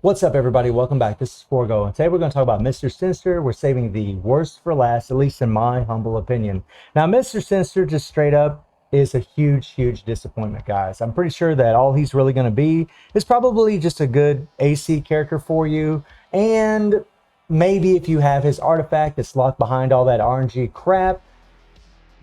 What's up, everybody? Welcome back. This is Forgo, and today we're going to talk about Mr. Sinister. We're saving the worst for last, at least in my humble opinion. Now, Mr. Sinister, just straight up, is a huge disappointment, guys. I'm pretty sure that all he's really going to be is probably just a good AC character for you, and maybe if you have his artifact that's locked behind all that RNG crap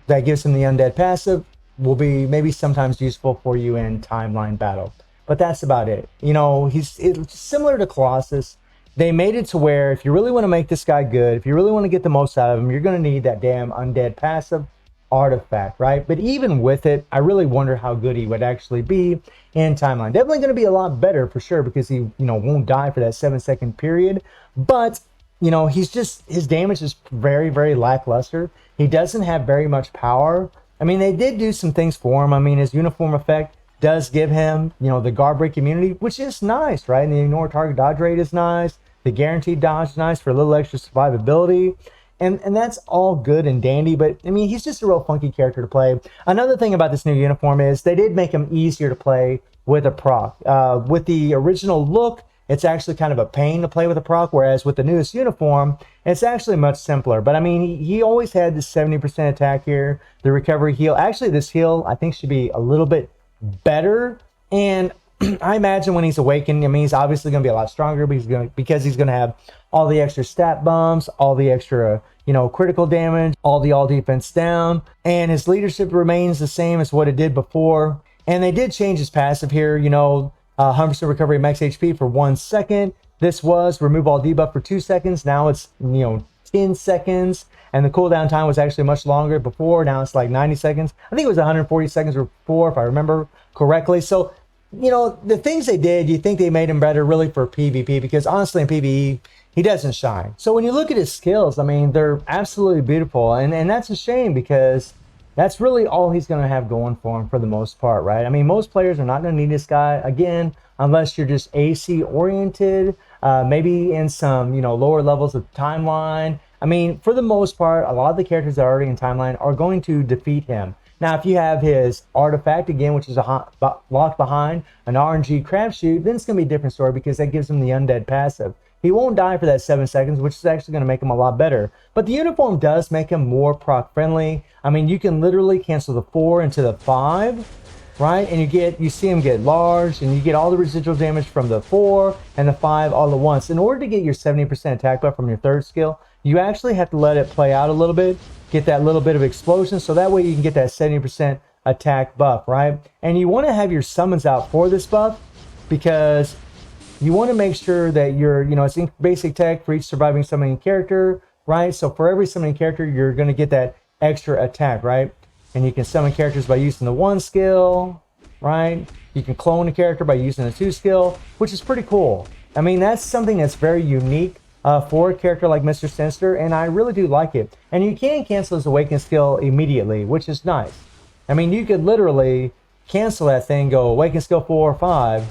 that gives him the undead passive, will be maybe sometimes useful for you in timeline battle. But that's about it. You know, it's similar to Colossus. They made it to where if you really want to make this guy good, if you really want to get the most out of him, you're going to need that damn undead passive artifact, right? But even with it, I really wonder how good he would actually be in timeline. Definitely going to be a lot better for sure, because he, won't die for that 7-second period. But, his damage is very lackluster. He doesn't have very much power. I mean, they did do some things for him. I mean, his uniform effect does give him, the guard break immunity, which is nice, right? And the ignore target dodge rate is nice. The guaranteed dodge is nice for a little extra survivability. And that's all good and dandy, but I mean, he's just a real funky character to play. Another thing about this new uniform is they did make him easier to play with a proc. With the original look, it's actually kind of a pain to play with a proc, whereas with the newest uniform, it's actually much simpler. But I mean, he always had this 70% attack here, the recovery heal. Actually, this heal, I think, should be a little bit better, and I imagine when he's awakened, I mean, he's obviously going to be a lot stronger because he's going to have all the extra stat bumps, all the extra, critical damage, all defense down, and his leadership remains the same as what it did before. And they did change his passive here, 100% recovery max HP for 1 second. This was remove all debuff for 2 seconds. Now it's, 10 seconds, and the cooldown time was actually much longer before. Now it's like 90 seconds. I think it was 140 seconds before, if I remember correctly. So, the things they did, you think they made him better really for PvP, because honestly in PvE, he doesn't shine. So when you look at his skills, I mean, they're absolutely beautiful, and that's a shame, because that's really all he's going to have going for him for the most part, right? I mean, most players are not going to need this guy, again, unless you're just AC oriented, maybe in some, lower levels of timeline. I mean, for the most part, a lot of the characters that are already in timeline are going to defeat him. Now, if you have his artifact, again, which is locked behind an RNG crapshoot, then it's going to be a different story, because that gives him the undead passive. He won't die for that 7 seconds, which is actually going to make him a lot better. But the uniform does make him more proc friendly. I mean, you can literally cancel the 4 into the 5, right? And you see him get large, and you get all the residual damage from the 4 and the 5 all at once. In order to get your 70% attack buff from your third skill, you actually have to let it play out a little bit, get that little bit of explosion, so that way you can get that 70% attack buff, right? And you want to have your summons out for this buff, because you want to make sure that you're, it's in basic tech for each surviving summoning character, right? So for every summoning character, you're going to get that extra attack, right? And you can summon characters by using the 1 skill, right? You can clone a character by using the 2 skill, which is pretty cool. I mean, that's something that's very unique for a character like Mr. Sinister, and I really do like it. And you can cancel his awaken skill immediately, which is nice. I mean, you could literally cancel that thing, go awaken skill 4 or 5,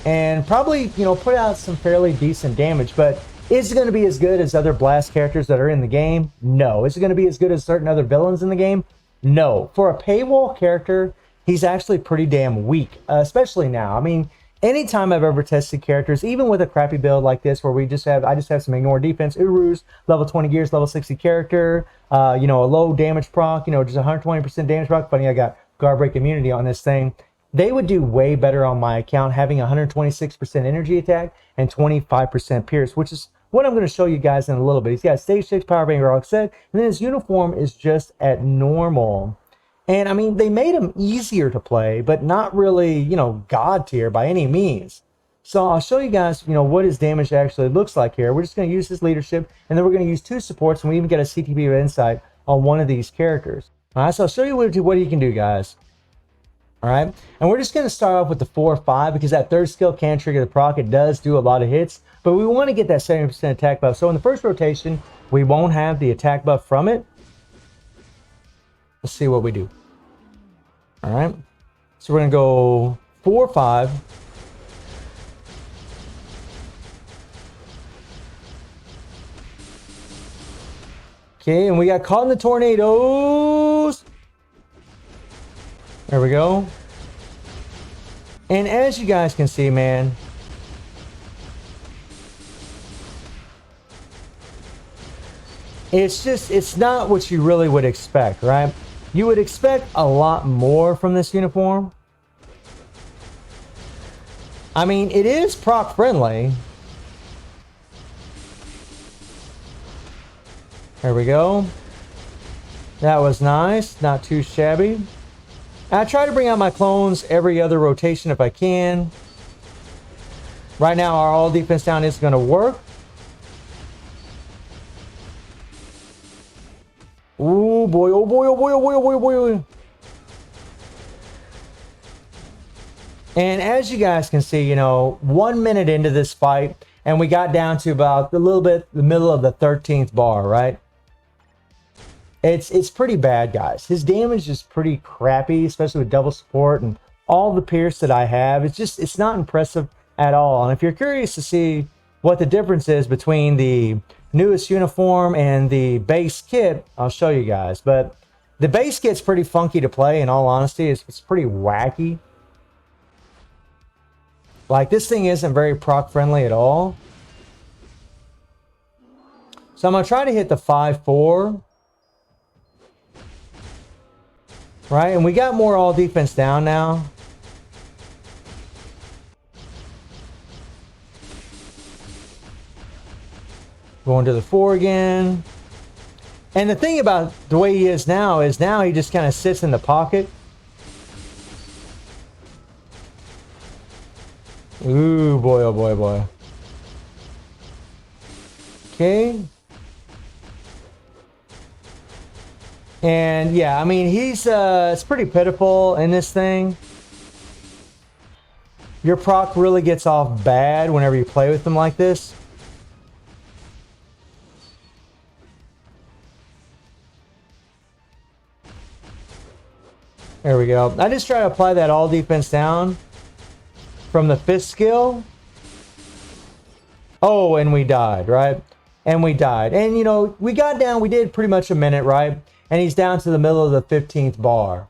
and probably, put out some fairly decent damage. But is it going to be as good as other blast characters that are in the game? No. Is it going to be as good as certain other villains in the game? No. For a paywall character, he's actually pretty damn weak, especially now. I mean, anytime I've ever tested characters, even with a crappy build like this, where I just have some ignore defense, Urus, level 20 gears, level 60 character, a low damage proc, just 120% damage proc. Funny, I got guard break immunity on this thing. They would do way better on my account, having 126% energy attack and 25% pierce, which is what I'm going to show you guys in a little bit. He's got stage 6 power bang rock set, and then his uniform is just at normal. And I mean, they made him easier to play, but not really, god tier by any means. So I'll show you guys, what his damage actually looks like here. We're just going to use his leadership, and then we're going to use 2 supports, and we even get a CTB of insight on one of these characters. All right, so I'll show you what he can do, guys. All right, and we're just going to start off with the 4 or 5, because that third skill can trigger the proc. It does do a lot of hits, but we want to get that 70% attack buff. So in the first rotation, we won't have the attack buff from it. Let's see what we do. All right, so we're going to go 4 or 5. Okay, and we got caught in the tornadoes. There we go. And as you guys can see, man, It's just, it's not what you really would expect, right? You would expect a lot more from this uniform. I mean, it is proc friendly. There we go. That was nice, not too shabby. I try to bring out my clones every other rotation if I can. Right now, our all defense down is going to work. Oh boy, oh boy, oh boy, oh boy, oh boy, oh boy. And as you guys can see, you know, 1 minute into this fight, and we got down to about a little bit the middle of the 13th bar, right? It's pretty bad, guys. His damage is pretty crappy, especially with double support and all the pierce that I have. It's not impressive at all. And if you're curious to see what the difference is between the newest uniform and the base kit, I'll show you guys. But the base kit's pretty funky to play, in all honesty. It's pretty wacky. Like, this thing isn't very proc friendly at all. So I'm going to try to hit the 5-4. Right, and we got more all defense down now. Going to the 4 again. And the thing about the way he is now he just kind of sits in the pocket. Ooh, boy, oh boy, boy. Okay. And yeah, I mean, he's it's pretty pitiful in this thing. Your proc really gets off bad whenever you play with him like this. There we go. I just try to apply that all defense down from the 5th skill. Oh, and we died, right? And we died. And, you know, we got down, we did pretty much a minute, right? And he's down to the middle of the 15th bar.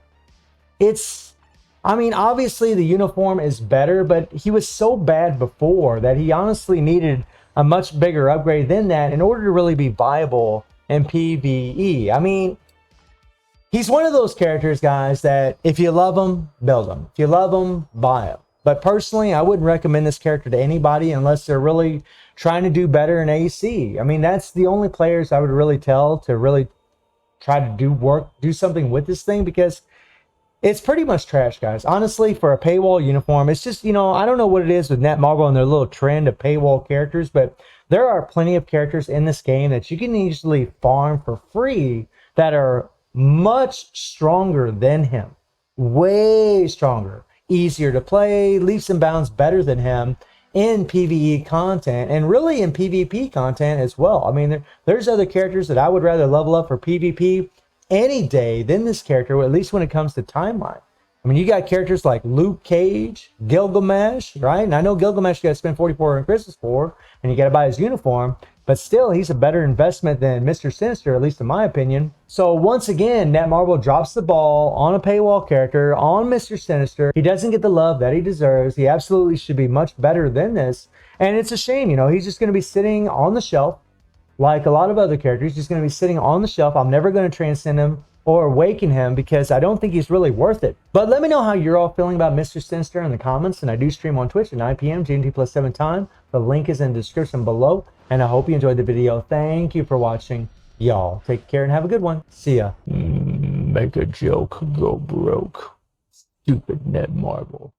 I mean, obviously the uniform is better, but he was so bad before that he honestly needed a much bigger upgrade than that in order to really be viable in PvE. I mean, he's one of those characters, guys, that if you love him, build him. If you love him, buy him. But personally, I wouldn't recommend this character to anybody unless they're really trying to do better in AC. I mean, that's the only players I would really tell to really try to do something with this thing, because it's pretty much trash, guys. Honestly, for a paywall uniform, it's just, you know, I don't know what it is with Netmarble and their little trend of paywall characters, but there are plenty of characters in this game that you can easily farm for free that are much stronger than him. Way stronger. Easier to play, leaps and bounds better than him in PvE content, and really in PvP content as well. I mean, there's other characters that I would rather level up for PvP any day than this character, at least when it comes to timeline. I mean, you got characters like Luke Cage, Gilgamesh, right? And I know Gilgamesh you got to spend 44 in Christmas for, and you got to buy his uniform, but still, he's a better investment than Mr. Sinister, at least in my opinion. So once again, Netmarble drops the ball on a paywall character, on Mr. Sinister. He doesn't get the love that he deserves. He absolutely should be much better than this. And it's a shame, you know, he's just going to be sitting on the shelf like a lot of other characters. He's going to be sitting on the shelf. I'm never going to transcend him or awaken him because I don't think he's really worth it. But let me know how you're all feeling about Mr. Sinister in the comments. And I do stream on Twitch at 9 p.m. GMT+7 time. The link is in the description below. And I hope you enjoyed the video. Thank you for watching. Y'all take care and have a good one. See ya. Make a joke, go broke. Stupid Netmarble.